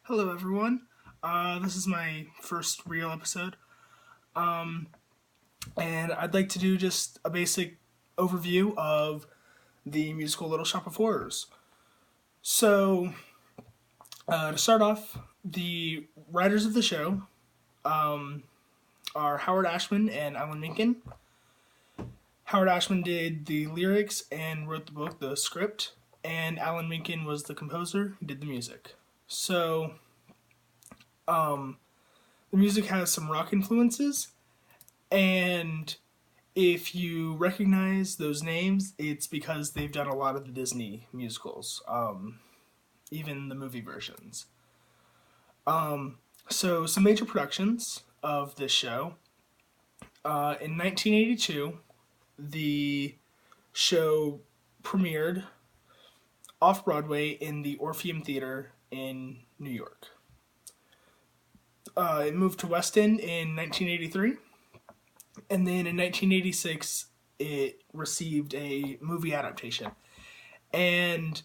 Hello, everyone. This is my first real episode, um, and I'd like to do just a basic overview of the musical Little Shop of Horrors. So, to start off, the writers of the show um, are Howard Ashman and Alan Menken. Howard Ashman did the lyrics and wrote the book, the script, and Alan Menken was the composer who did the music. So, um, the music has some rock influences, and if you recognize those names, it's because they've done a lot of the Disney musicals, even the movie versions. So, some major productions of this show. In 1982, the show premiered off Broadway in the Orpheum Theater in New York. It moved to West End in 1983, and then in 1986, it received a movie adaptation. And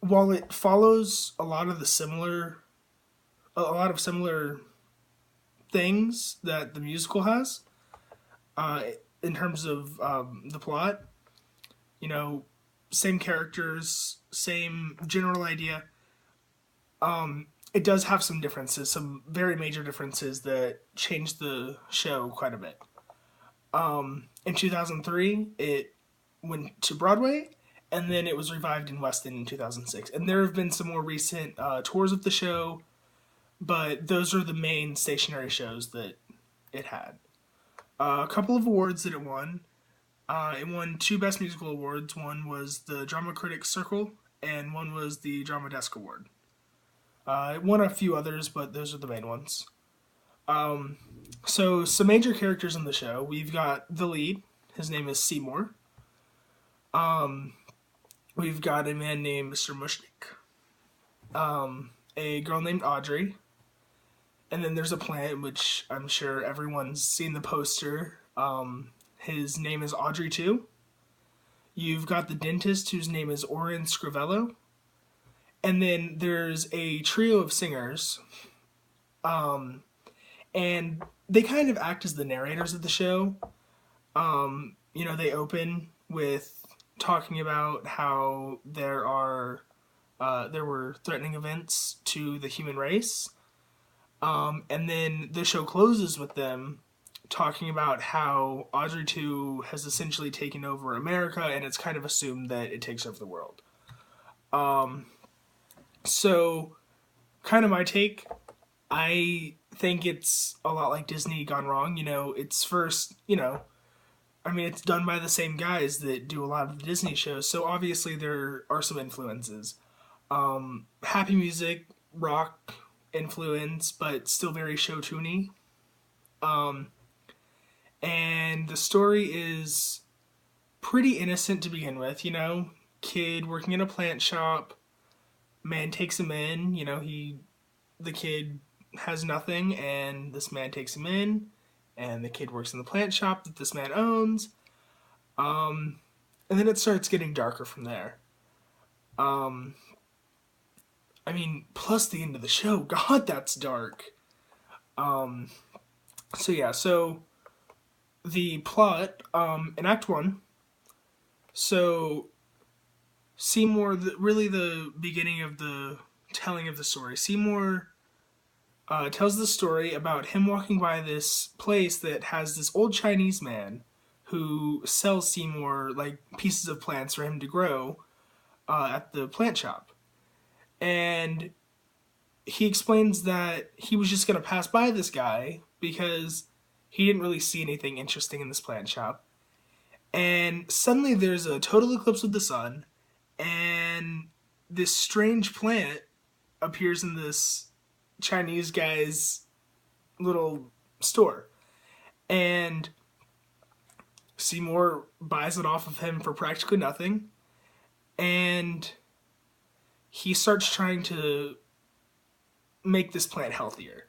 while it follows a lot of similar things that the musical has, uh, in terms of the plot, you know, same characters, same general idea. It does have some differences, some very major differences that changed the show quite a bit. In 2003, it went to Broadway, and then it was revived in West End in 2006. And there have been some more recent tours of the show, but those are the main stationary shows that it had. A couple of awards that it won. It won two Best Musical awards. One was the Drama Critics Circle, and one was the Drama Desk Award. It won a few others, but those are the main ones. So, some major characters in the show. We've got the lead. His name is Seymour. We've got a man named Mr. Mushnick. A girl named Audrey. And then there's a plant, which I'm sure everyone's seen the poster. His name is Audrey too. You've got the dentist, whose name is Orin Scrivello. And then there's a trio of singers. And they kind of act as the narrators of the show. They open with talking about how there were threatening events to the human race. And then the show closes with them talking about how Audrey 2 has essentially taken over America, and it's kind of assumed that it takes over the world. So, kind of my take. I think it's a lot like Disney gone wrong. It's done by the same guys that do a lot of the Disney shows, so obviously there are some influences. Happy music, rock influence, but still very show tuney. And the story is pretty innocent to begin with. Kid working in a plant shop, man takes him in. The kid has nothing, and this man takes him in, and the kid works in the plant shop that this man owns. And then it starts getting darker from there. Plus the end of the show, God, that's dark. So the plot, in Act 1, so Seymour, really the beginning of the telling of the story, Seymour tells the story about him walking by this place that has this old Chinese man who sells Seymour like pieces of plants for him to grow at the plant shop. And he explains that he was just going to pass by this guy because he didn't really see anything interesting in this plant shop. And suddenly there's a total eclipse of the sun, and this strange plant appears in this Chinese guy's little store. And Seymour buys it off of him for practically nothing. And he starts trying to make this plant healthier.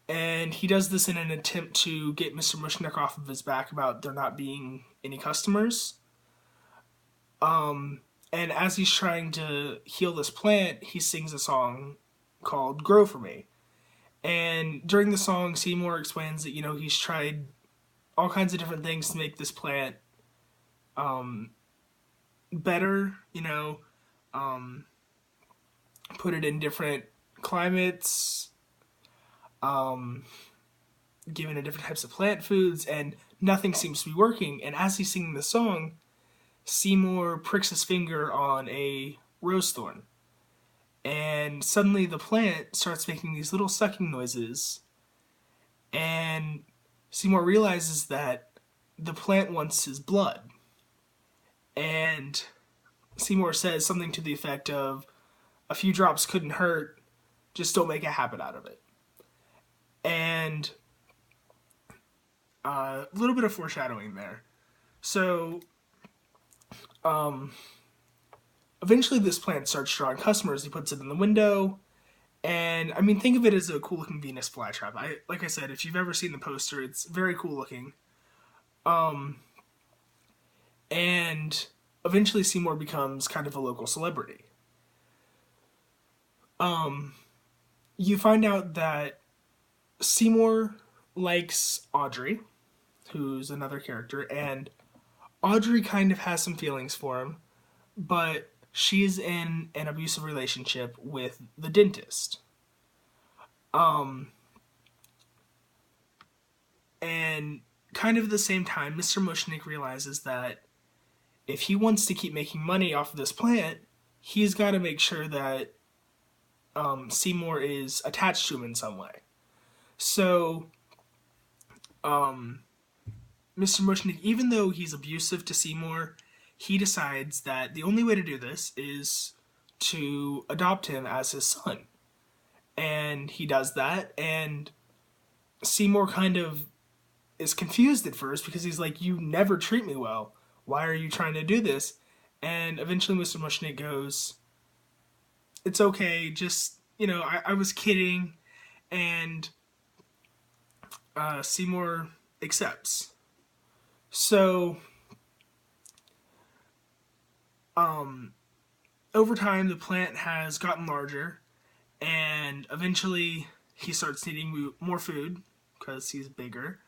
And he does this in an attempt to get Mr. Mushnick off of his back about there not being any customers. And as he's trying to heal this plant, he sings a song called Grow For Me. And during the song, Seymour explains that, he's tried all kinds of different things to make this plant um, better, um, put it in different climates, um, given it different types of plant foods, and nothing seems to be working. And as he's singing the song, Seymour pricks his finger on a rose thorn. And suddenly the plant starts making these little sucking noises. And Seymour realizes that the plant wants his blood. And Seymour says something to the effect of, a few drops couldn't hurt, just don't make a habit out of it. And a little bit of foreshadowing there. So, eventually this plant starts drawing customers. He puts it in the window. And, I mean, think of it as a cool-looking Venus flytrap. Like I said, if you've ever seen the poster, it's very cool-looking. And eventually Seymour becomes kind of a local celebrity. You find out that Seymour likes Audrey, who's another character, and Audrey kind of has some feelings for him, but she's in an abusive relationship with the dentist. And kind of at the same time, Mr. Mushnick realizes that if he wants to keep making money off of this plant, he's got to make sure that Seymour is attached to him in some way. So, Mr. Mushnick, even though he's abusive to Seymour, he decides that the only way to do this is to adopt him as his son. And he does that, and Seymour kind of is confused at first because he's like, you never treat me well. Why are you trying to do this? And eventually Mr. Mushnick goes, it's okay, just, I was kidding. And Seymour accepts. So, over time, the plant has gotten larger, and eventually he starts needing more food because he's bigger.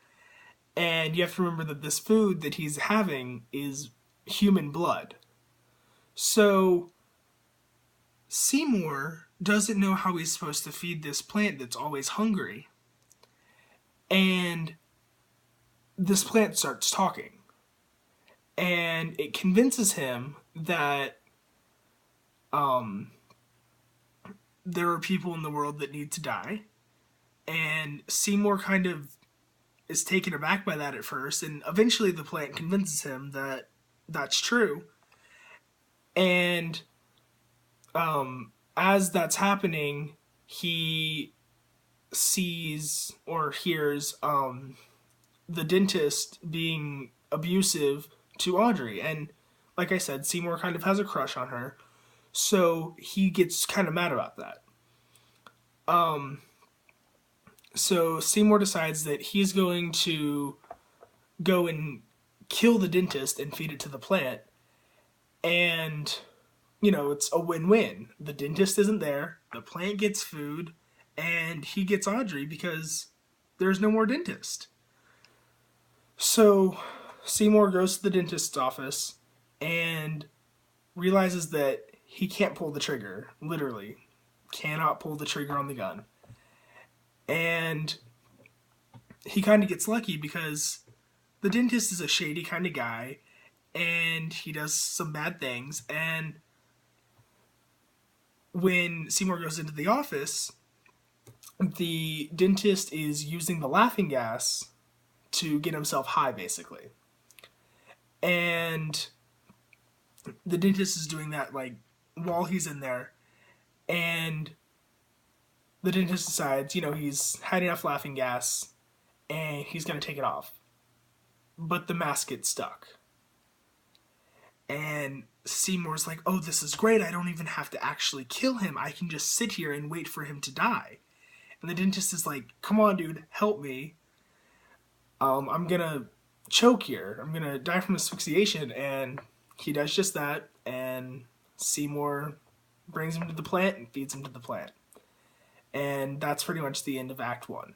And you have to remember that this food that he's having is human blood. So, Seymour doesn't know how he's supposed to feed this plant that's always hungry. And this plant starts talking. And it convinces him that there are people in the world that need to die. And Seymour kind of is taken aback by that at first, and eventually the plant convinces him that that's true. And as that's happening, he sees or hears the dentist being abusive to Audrey. And like I said, Seymour kind of has a crush on her. So he gets kind of mad about that. So Seymour decides that he's going to go and kill the dentist and feed it to the plant. And, it's a win-win. The dentist isn't there, the plant gets food, and he gets Audrey because there's no more dentist. So Seymour goes to the dentist's office and realizes that he can't pull the trigger. Literally, cannot pull the trigger on the gun. And he kind of gets lucky because the dentist is a shady kind of guy, and he does some bad things. And when Seymour goes into the office, the dentist is using the laughing gas to get himself high, basically. And the dentist is doing that, while he's in there. And the dentist decides, he's had enough laughing gas, and he's going to take it off. But the mask gets stuck. And Seymour's like, oh, this is great. I don't even have to actually kill him. I can just sit here and wait for him to die. And the dentist is like, come on, dude, help me. I'm going to choke here. I'm going to die from asphyxiation. And he does just that. And Seymour brings him to the plant and feeds him to the plant. And that's pretty much the end of Act 1.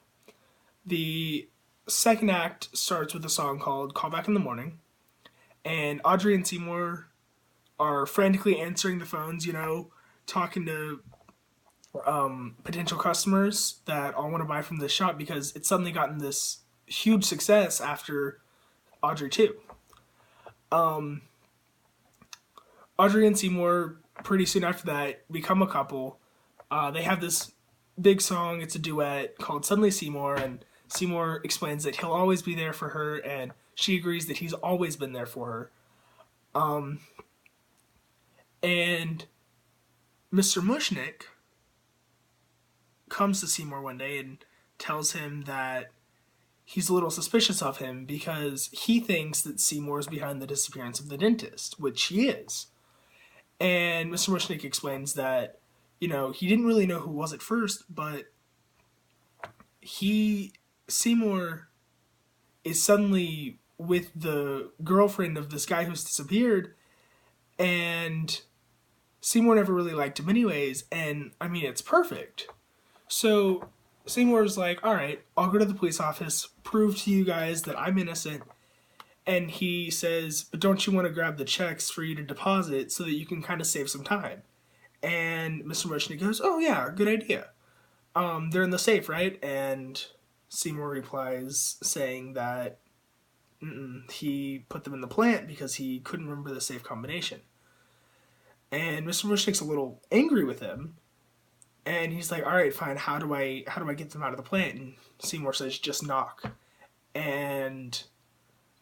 The second act starts with a song called Call Back in the Morning. And Audrey and Seymour are frantically answering the phones, talking to potential customers that all want to buy from this shop because it's suddenly gotten this huge success after Audrey 2. Audrey and Seymour, pretty soon after that, become a couple. They have this big song, it's a duet called Suddenly Seymour, and Seymour explains that he'll always be there for her, and she agrees that he's always been there for her. And Mr. Mushnick comes to Seymour one day and tells him that he's a little suspicious of him because he thinks that Seymour is behind the disappearance of the dentist, which he is. And Mr. Mushnick explains that, he didn't really know who was at first, but Seymour is suddenly with the girlfriend of this guy who's disappeared, and Seymour never really liked him anyways, and, it's perfect. So Seymour's like, all right, I'll go to the police office, prove to you guys that I'm innocent. And he says, but don't you want to grab the checks for you to deposit so that you can kind of save some time? And Mr. Mushnick goes, oh yeah, good idea. They're in the safe, right? And Seymour replies saying that he put them in the plant because he couldn't remember the safe combination. And Mr. Mushnick's a little angry with him. And he's like, all right, fine, how do I get them out of the plant? And Seymour says, just knock. And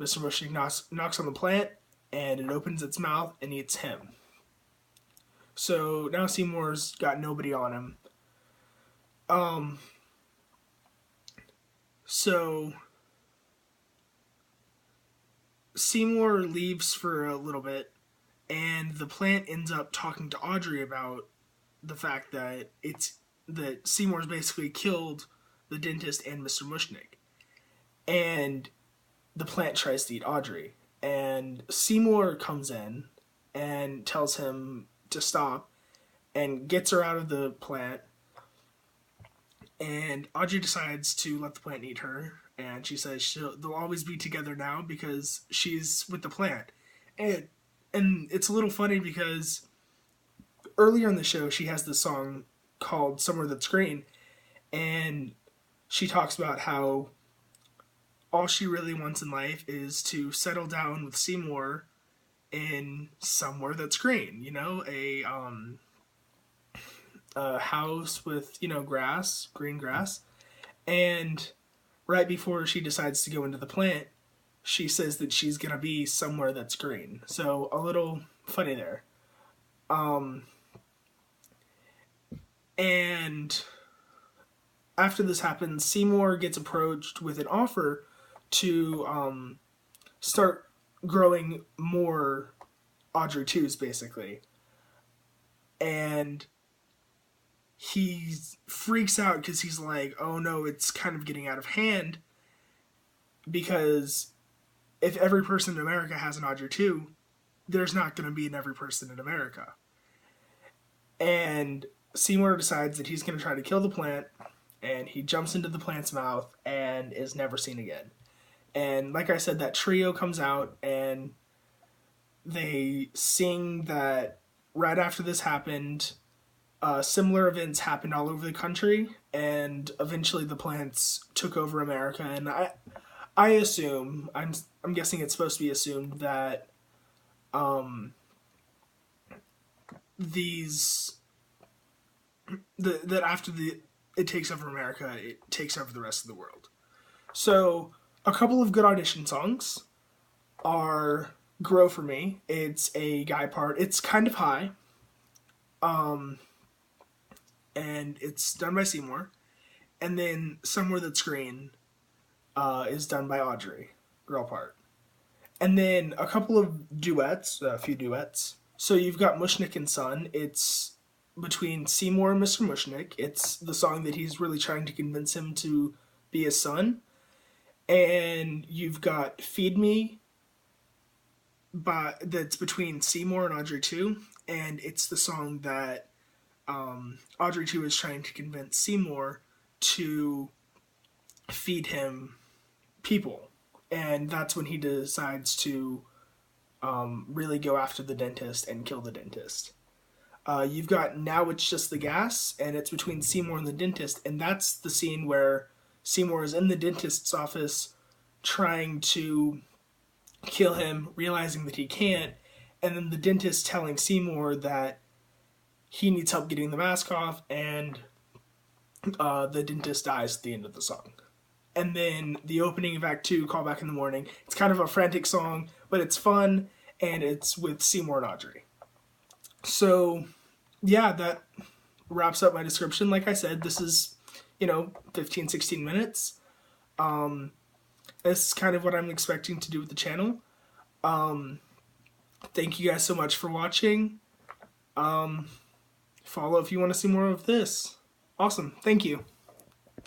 Mr. Mushnick knocks on the plant, and it opens its mouth and eats him. So now Seymour's got nobody on him. So Seymour leaves for a little bit, and the plant ends up talking to Audrey about the fact that Seymour's basically killed the dentist and Mr. Mushnick. And the plant tries to eat Audrey. And Seymour comes in and tells him to stop and gets her out of the plant. And Audrey decides to let the plant eat her. And she says they'll always be together now because she's with the plant. And it's a little funny because earlier in the show, she has this song called Somewhere That's Green, and she talks about how all she really wants in life is to settle down with Seymour in somewhere that's green, a house with, green grass. And right before she decides to go into the plant, she says that she's going to be somewhere that's green. So a little funny there. And after this happens, Seymour gets approached with an offer to start growing more Audrey 2s, basically. And he freaks out because he's like, oh no, it's kind of getting out of hand. Because if every person in America has an Audrey 2, there's not going to be an every person in America. And Seymour decides that he's going to try to kill the plant, and he jumps into the plant's mouth and is never seen again. And like I said, that trio comes out, and they sing that right after this happened, similar events happened all over the country, and eventually the plants took over America. And I assume, I'm guessing it's supposed to be assumed that that after it takes over America, it takes over the rest of the world. So a couple of good audition songs are Grow For Me. It's a guy part. It's kind of high. And it's done by Seymour. And then Somewhere That's Green is done by Audrey, girl part. And then a couple of duets, a few duets. So you've got Mushnick and Son. It's between Seymour and Mr. Mushnick. It's the song that he's really trying to convince him to be his son. And you've got Feed Me that's between Seymour and Audrey 2. and it's the song that Audrey 2 is trying to convince Seymour to feed him people. And that's when he decides to really go after the dentist and kill the dentist. You've got Now It's Just the Gas, and it's between Seymour and the dentist, and that's the scene where Seymour is in the dentist's office trying to kill him, realizing that he can't, and then the dentist telling Seymour that he needs help getting the mask off, and the dentist dies at the end of the song. And then the opening of Act 2, Call Back in the Morning, it's kind of a frantic song, but it's fun, and it's with Seymour and Audrey. So, yeah, that wraps up my description. Like I said, this is, 15, 16 minutes. This is kind of what I'm expecting to do with the channel. Thank you guys so much for watching. Follow if you want to see more of this. Awesome. Thank you.